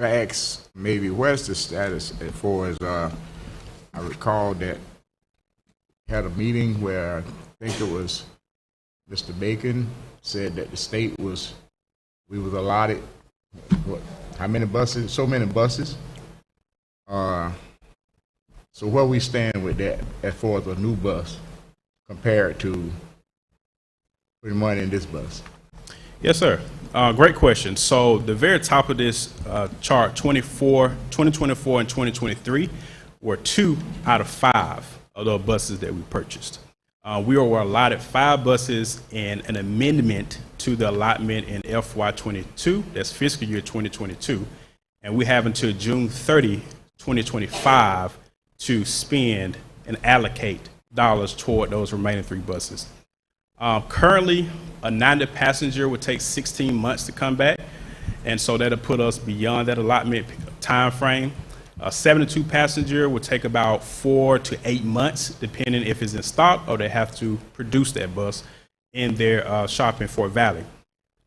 I ask maybe where's the status as far as I recall that had a meeting where I think it was Mr. Bacon said that the state we was allotted how many buses? So many buses. So where we stand with that as far as a new bus compared to putting money in this bus? Yes, sir. Great question. So the very top of this chart, 2024 and 2023, were 2 out of 5 of the buses that we purchased. We were allotted 5 buses and an amendment to the allotment in FY22, that's fiscal year 2022, and we have until June 30, 2025 to spend and allocate dollars toward those remaining 3 buses. Currently, a 90-passenger would take 16 months to come back, and so that'll put us beyond that allotment time frame. A 72-passenger would take about 4 to 8 months, depending if it's in stock or they have to produce that bus in their shop in Fort Valley.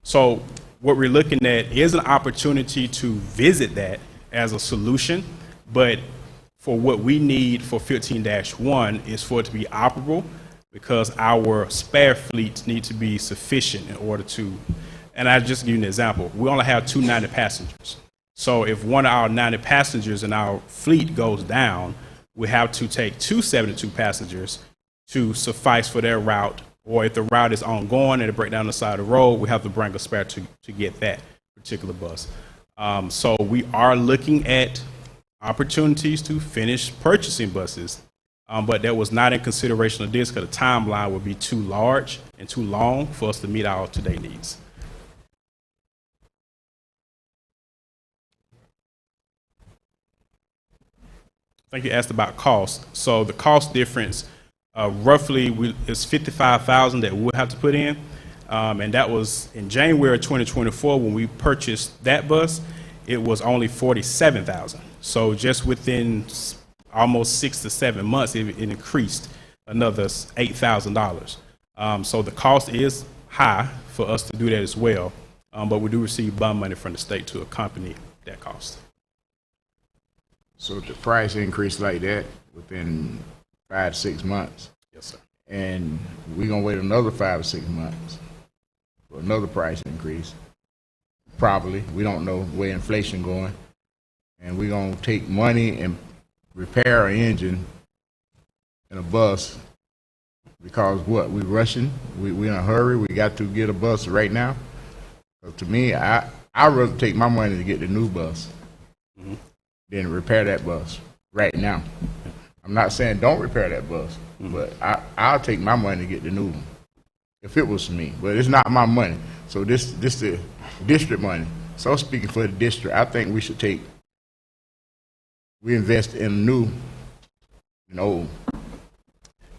So what we're looking at is an opportunity to visit that as a solution, but for what we need for 15-1 is for it to be operable, because our spare fleets need to be sufficient in order to, and I'll just give you an example. We only have 2 90 passengers. So if one of our 90 passengers in our fleet goes down, we have to take 2 72 passengers to suffice for their route, or if the route is ongoing and it break down the side of the road, we have to bring a spare to get that particular bus. So we are looking at opportunities to finish purchasing buses. But that was not in consideration of this because the timeline would be too large and too long for us to meet our today needs. I think you asked about cost. So the cost difference roughly is $55,000 that we'll have to put in. And that was in January 2024 when we purchased that bus, it was only $47,000. So just within almost 6 to 7 months, it increased another $8,000. So the cost is high for us to do that as well, but we do receive bond money from the state to accompany that cost. So the price increase like that within 5 to 6 months. Yes, sir. And we're gonna wait another 5 to 6 months for another price increase. Probably, we don't know where inflation going, and we're gonna take money and repair an engine in a bus because what? We rushing? We in a hurry? We got to get a bus right now? So to me, I'd rather take my money to get the new bus than repair that bus right now. I'm not saying don't repair that bus, but I'll take my money to get the new one if it was me. But it's not my money. So this the district money. So speaking for the district, I think we should we invest in new and old.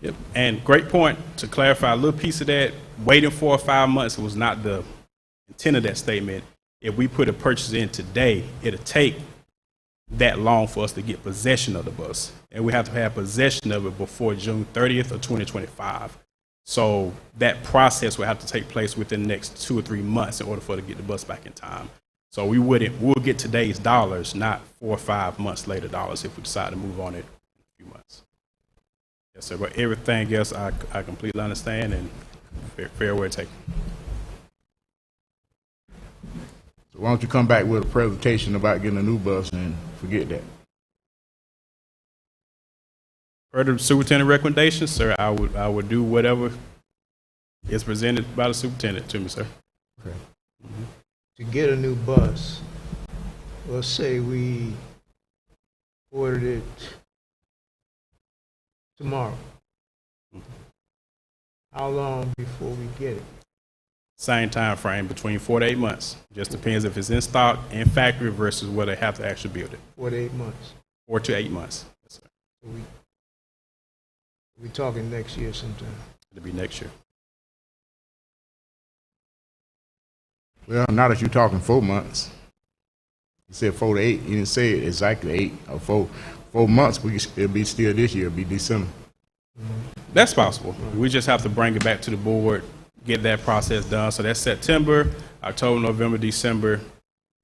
Yep. And great point. To clarify a little piece of that, waiting 4 or 5 months was not the intent of that statement. If we put a purchase in today, it'll take that long for us to get possession of the bus. And we have to have possession of it before June 30th of 2025. So that process will have to take place within the next 2 or 3 months in order for us to get the bus back in time. So we'll get today's dollars, not 4 or 5 months later dollars if we decide to move on it in a few months. Yes, sir. But everything else I completely understand and fair word taken. So why don't you come back with a presentation about getting a new bus and forget that? Per the superintendent recommendations, sir, I would do whatever is presented by the superintendent to me, sir. Okay. To get a new bus, let's say we ordered it tomorrow. How long before we get it? Same time frame, between 4 to 8 months. Just depends if it's in stock and factory versus where they have to actually build it. 4 to 8 months. 4 to 8 months. Yes, sir. So we talking next year sometime. It'll be next year. Well, now that you're talking 4 months, you said 4 to 8. You didn't say exactly 8 or 4. 4 months, it'll be still this year. It'll be December. That's possible. We just have to bring it back to the board, get that process done. So that's September, October, November, December,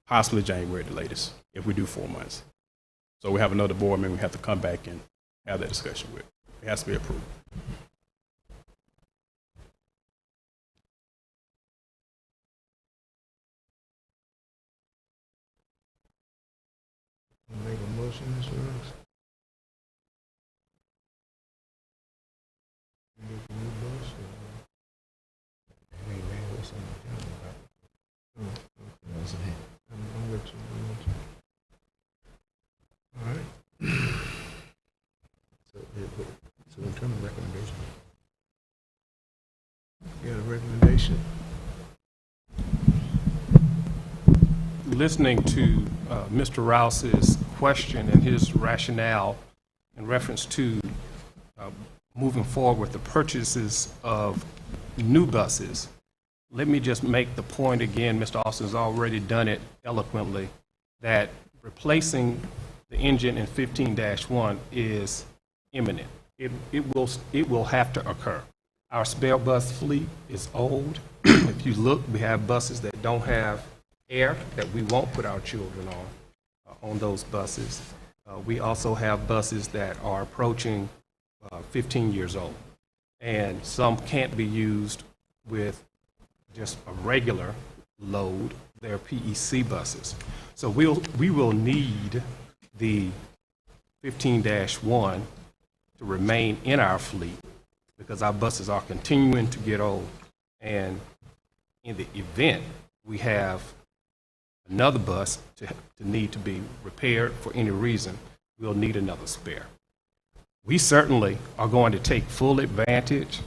possibly January at the latest, if we do 4 months. So we have another board member we have to come back and have that discussion with. It has to be approved. Make a motion, Mr. Ross? Get the new bus or? Hey, man, what's on the calendar? I'm with you. All right. So in terms of recommendation. You got a recommendation? Listening to Mr. Rouse's question and his rationale in reference to moving forward with the purchases of new buses, let me just make the point again, Mr. Austin's already done it eloquently, that replacing the engine in 15-1 is imminent. It will have to occur. Our spare bus fleet is old. If you look, we have buses that don't have air that we won't put our children on those buses. We also have buses that are approaching 15 years old, and some can't be used with just a regular load. They're PEC buses. So we will need the 15-1 to remain in our fleet because our buses are continuing to get old. And in the event we have another bus to need to be repaired for any reason, we'll need another spare. We certainly are going to take full advantage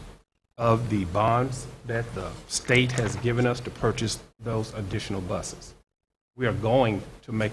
of the bonds that the state has given us to purchase those additional buses. We are going to make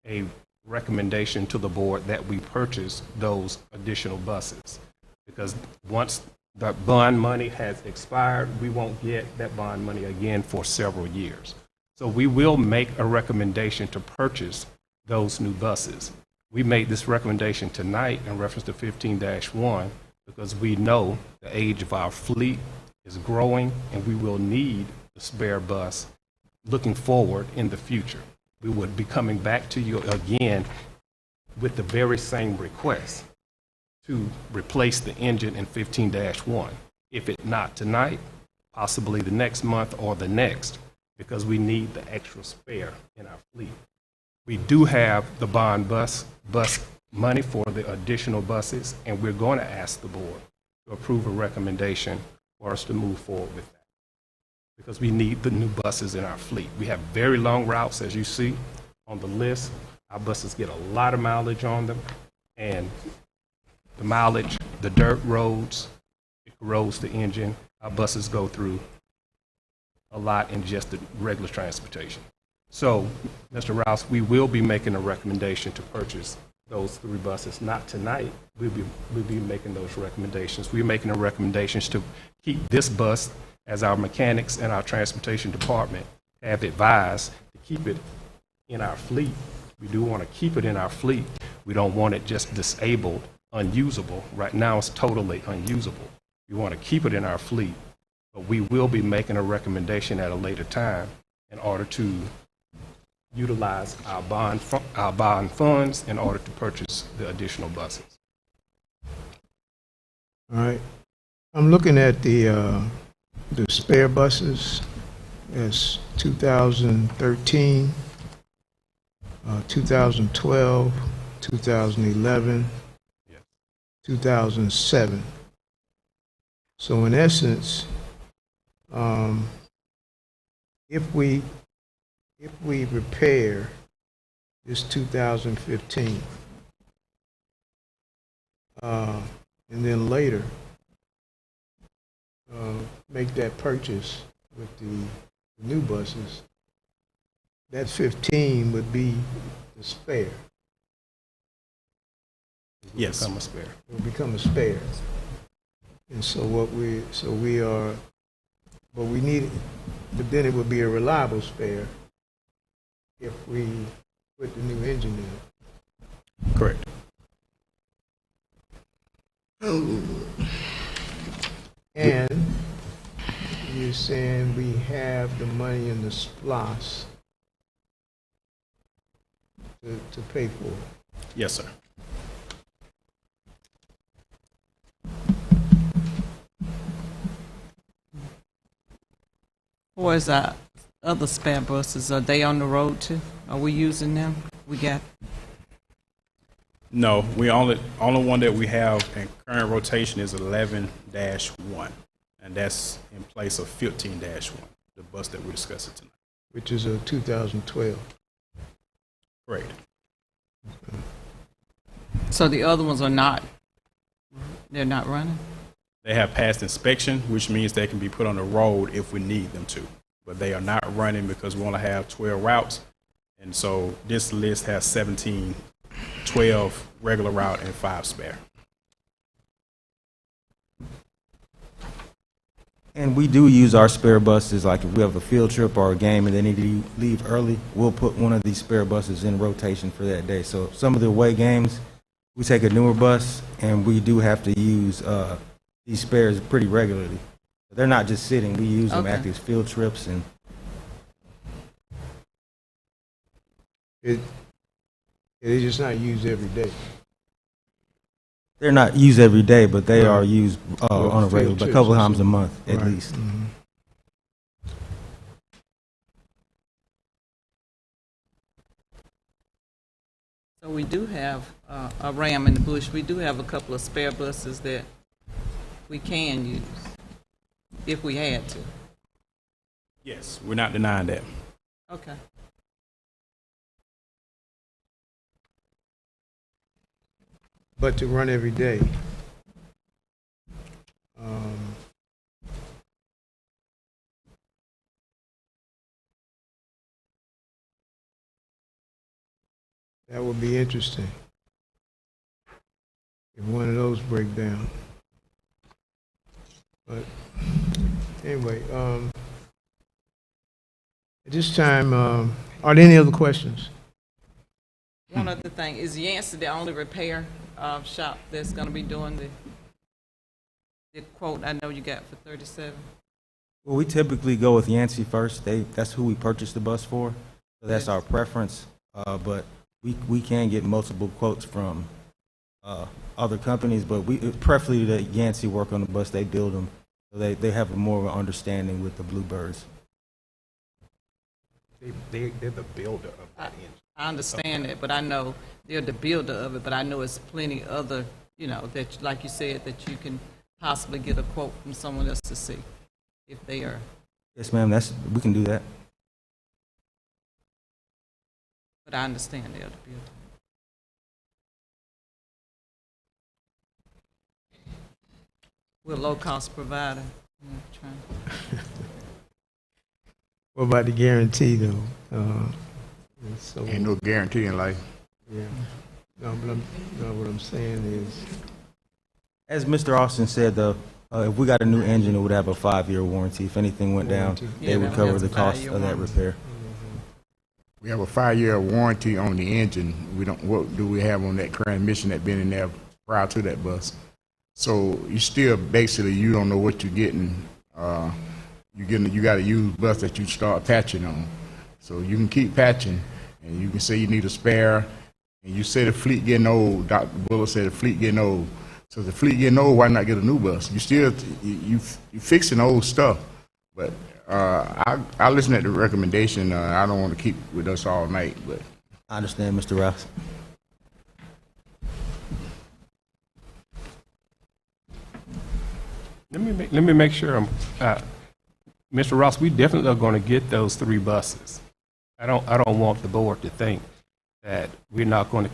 a recommendation to the board that we purchase those additional buses, because once the bond money has expired, we won't get that bond money again for several years. So we will make a recommendation to purchase those new buses. We made this recommendation tonight in reference to 15-1 because we know the age of our fleet is growing and we will need the spare bus looking forward in the future. We would be coming back to you again with the very same request to replace the engine in 15-1. If it's not tonight, possibly the next month or the next, because we need the extra spare in our fleet. We do have the bond bus money for the additional buses, and we're going to ask the board to approve a recommendation for us to move forward with that, because we need the new buses in our fleet. We have very long routes, as you see on the list. Our buses get a lot of mileage on them, and the mileage, the dirt roads, it corrodes the engine. Our buses go through a lot in just the regular transportation. So, Mr. Rouse, we will be making a recommendation to purchase those 3 buses. Not tonight. We'll be making those recommendations. We're making the recommendations to keep this bus, as our mechanics and our transportation department have advised, to keep it in our fleet We do want to keep it in our fleet. We don't want it just disabled, unusable. Right now, it's totally unusable. We want to keep it in our fleet, but we will be making a recommendation at a later time in order to utilize our bond funds in order to purchase the additional buses. All right. I'm looking at the spare buses. That's 2013, 2012, 2011, Yes. 2007. So in essence, if we repair this 2015, and then later make that purchase with the new buses, that 15 would be the spare. Yes. Become a spare. It will become a spare. And so we need, but then it would be a reliable spare if we put the new engine in. Correct. And you're saying we have the money in the SPLOS to pay for it. Yes, sir. Where's our other spare buses? Are they on the road too? Are we using them? We got, No, we only one that we have in current rotation is 11-1, and that's in place of 15-1, the bus that we're discussing tonight. Which is a 2012. Correct. so the other ones are not, they're not running? They have passed inspection, which means they can be put on the road if we need them to. But they are not running because we only have 12 routes. And so this list has 17, 12 regular route and 5 spare. And we do use our spare buses, like if we have a field trip or a game and they need to leave early, we'll put one of these spare buses in rotation for that day. So some of the away games, we take a newer bus, and we do have to use these spares pretty regularly. They're not just sitting. We use them Okay. at these field trips, and It is just not used every day. they're not used every day, but they Right. are used Well, on a field regular, a trips couple and times a stuff. month at Right. least. Mhm. So we do have a ram in the bush. We do have a couple of spare buses that we can use if we had to. Yes, we're not denying that. Okay. But to run every day, that would be interesting. If one of those break down. But anyway, at this time, are there any other questions? One other thing, is Yancey the only repair shop that's going to be doing the quote I know you got for 37? Well, we typically go with Yancey first. That's who we purchased the bus for. So that's our preference. But we can get multiple quotes from other companies, but we preferably the Yancey work on the bus. They build them, so they have more of an understanding with the Bluebirds. They're the builder of that engine. I understand that, but I know they're the builder of it, but I know it's plenty other, that, like you said, that you can possibly get a quote from someone else to see if they are. Yes, ma'am. We can do that. But I understand they're the builder. We're a low-cost provider. What about the guarantee, though? So, Ain't no guarantee in life. yeah. No, what I'm saying is, As Mr. Austin said, though, if we got a new engine, it would have a 5-year warranty. If anything went down, Warranty. they would that cover has the a cost 5-year of that warranty. repair. We have a 5-year warranty on the engine. What do we have on that transmission that been in there prior to that bus? So you still basically, you don't know what you're getting. You got a used bus that you start patching on. So you can keep patching, and you can say you need a spare, and you say the fleet getting old. Dr. Buller said the fleet getting old. So if the fleet getting old, why not get a new bus? You fixing old stuff. But I listen to the recommendation. I don't want to keep with us all night, but I understand, Mr. Rouse. Let me make sure Mr. Ross, we definitely are going to get those 3 buses. I don't want the board to think that we're not going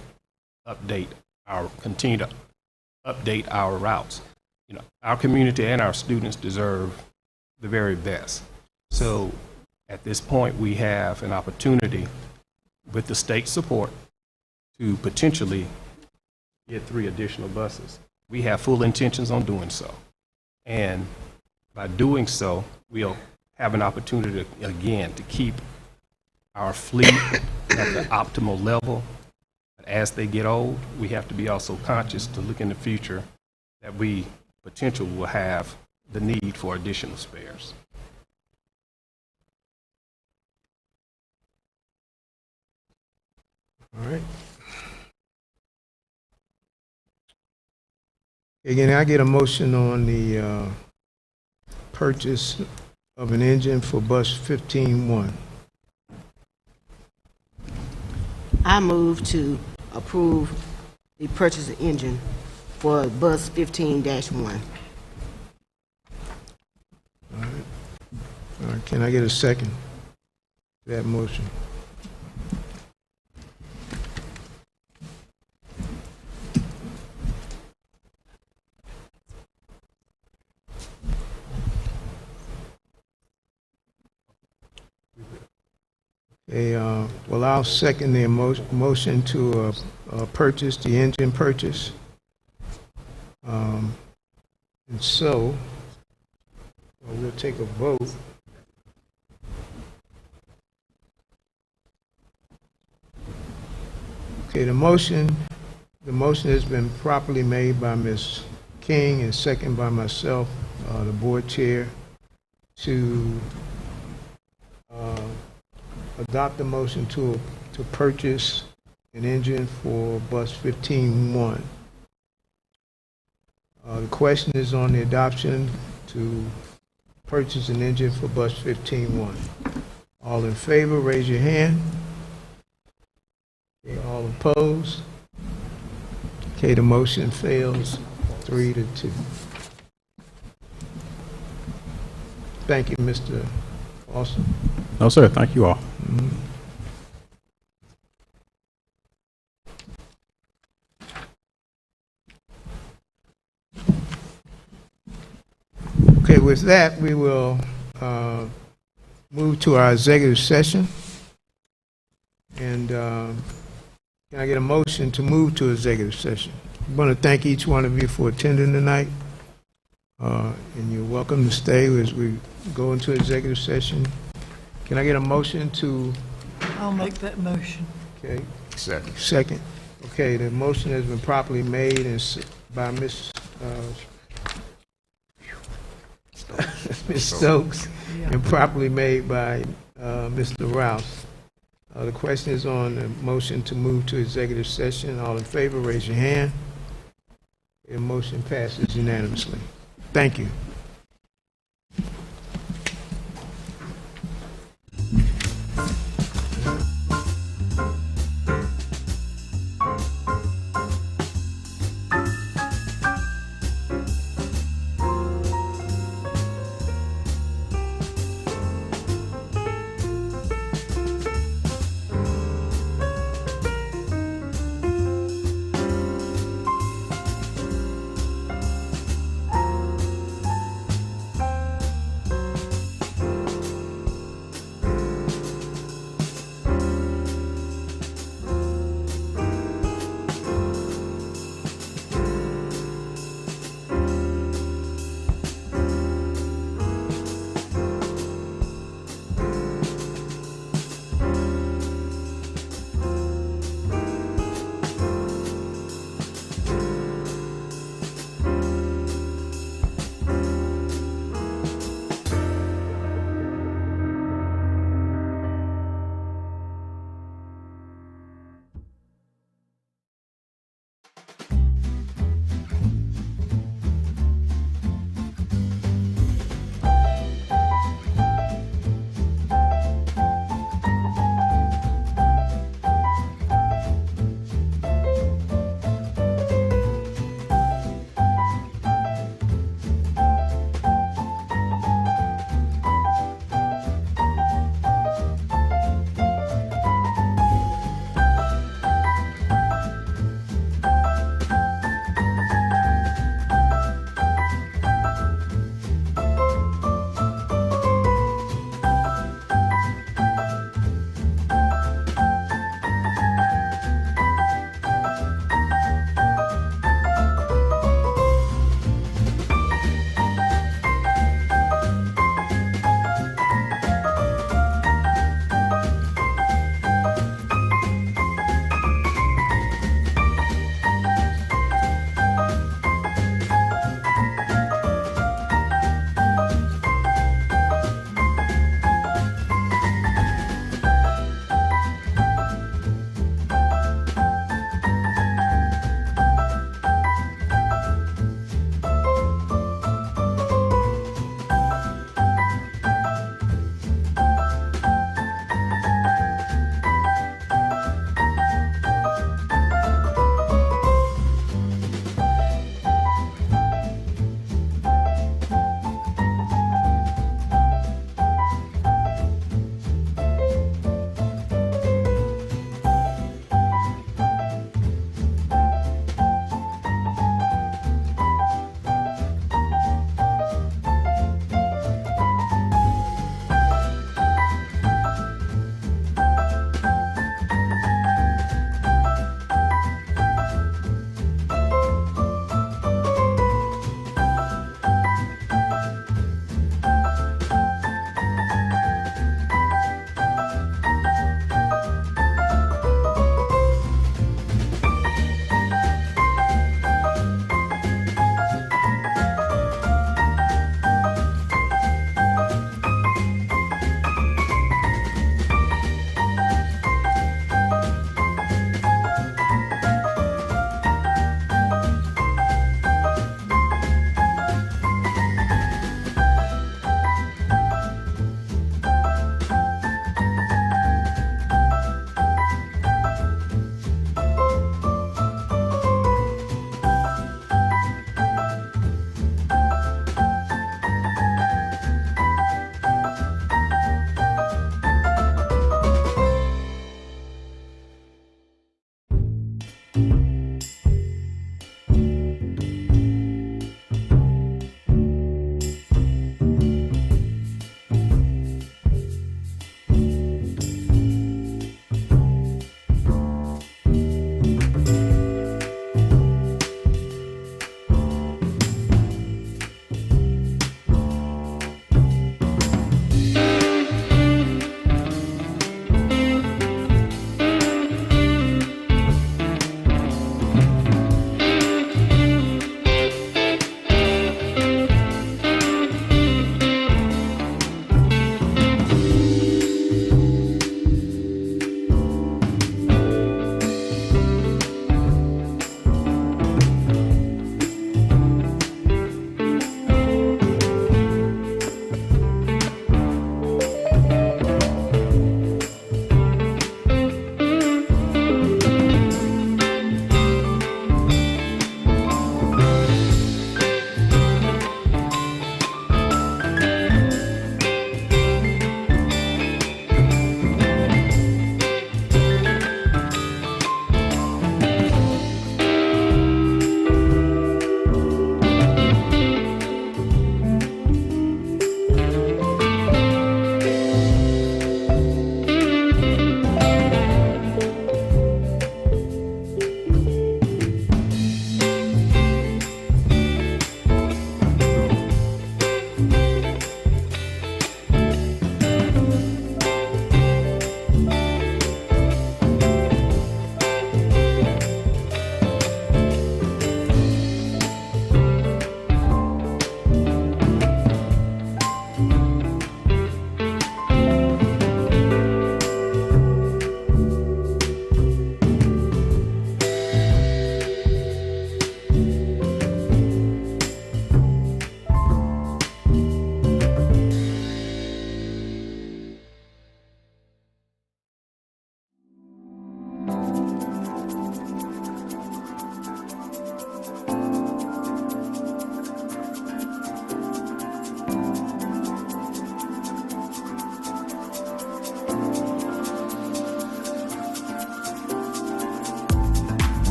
to continue to update our routes. You know, our community and our students deserve the very best. So at this point, we have an opportunity with the state support to potentially get 3 additional buses. We have full intentions on doing so. And by doing so, we'll have an opportunity, again, to keep our fleet at the optimal level. But as they get old, we have to be also conscious to look in the future that we potentially will have the need for additional spares. All right. Again, I get a motion on the purchase of an engine for bus 15-1. I move to approve the purchase of engine for bus 15-1. All right. All right. Can I get a second to that motion? Well, I'll second the motion to purchase the engine purchase. And so we'll take a vote. Okay, the motion has been properly made by Ms. King and seconded by myself, the board chair, to adopt the motion to purchase an engine for bus 15-1. The question is on the adoption to purchase an engine for bus 15-1. All in favor, raise your hand. Okay, all opposed? Okay, the motion fails 3-2. Thank you, Mr. Austin. No, sir. Thank you all. Okay, with that, we will move to our executive session. And can I get a motion to move to executive session? I want to thank each one of you for attending tonight. And you're welcome to stay as we go into executive session. Can I get a motion to? I'll make that motion. Okay. second. Second. Okay, the motion has been properly made and by Ms. Stokes and properly made by Mr. Rouse. The question is on the motion to move to executive session. All in favor, raise your hand. The motion passes unanimously. Thank you.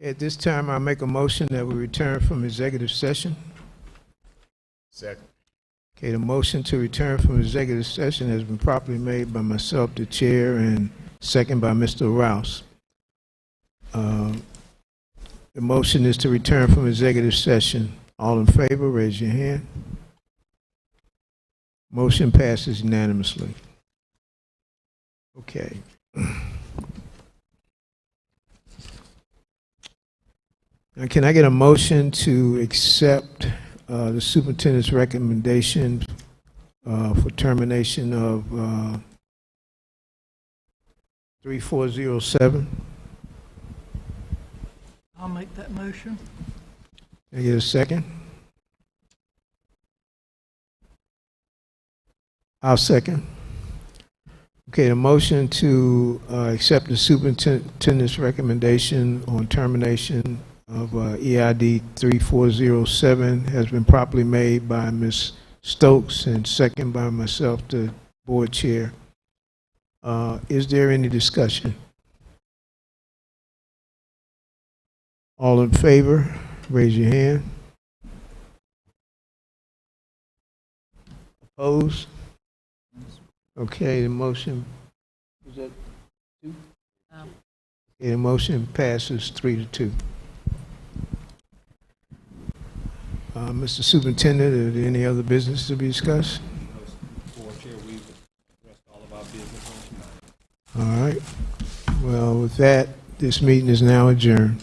At this time, I make a motion that we return from executive session. Second. Okay, the motion to return from executive session has been properly made by myself, the chair, and second by Mr. Rouse. The motion is to return from executive session. All in favor, raise your hand. Motion passes unanimously. Okay. Now, can I get a motion to accept the superintendent's recommendation for termination of 3407? I'll make that motion. Can I get a second? I'll second. Okay, the motion to accept the superintendent's recommendation on termination of EID 3407 has been properly made by Ms. Stokes and second by myself, the board chair. Is there any discussion? All in favor, raise your hand. Opposed? Okay, the motion, is that 2? Okay, the motion passes 3-2. Mr. Superintendent, are there any other business to be discussed? Board Chair, we've addressed all of our business on tonight. All right. Well, with that, this meeting is now adjourned.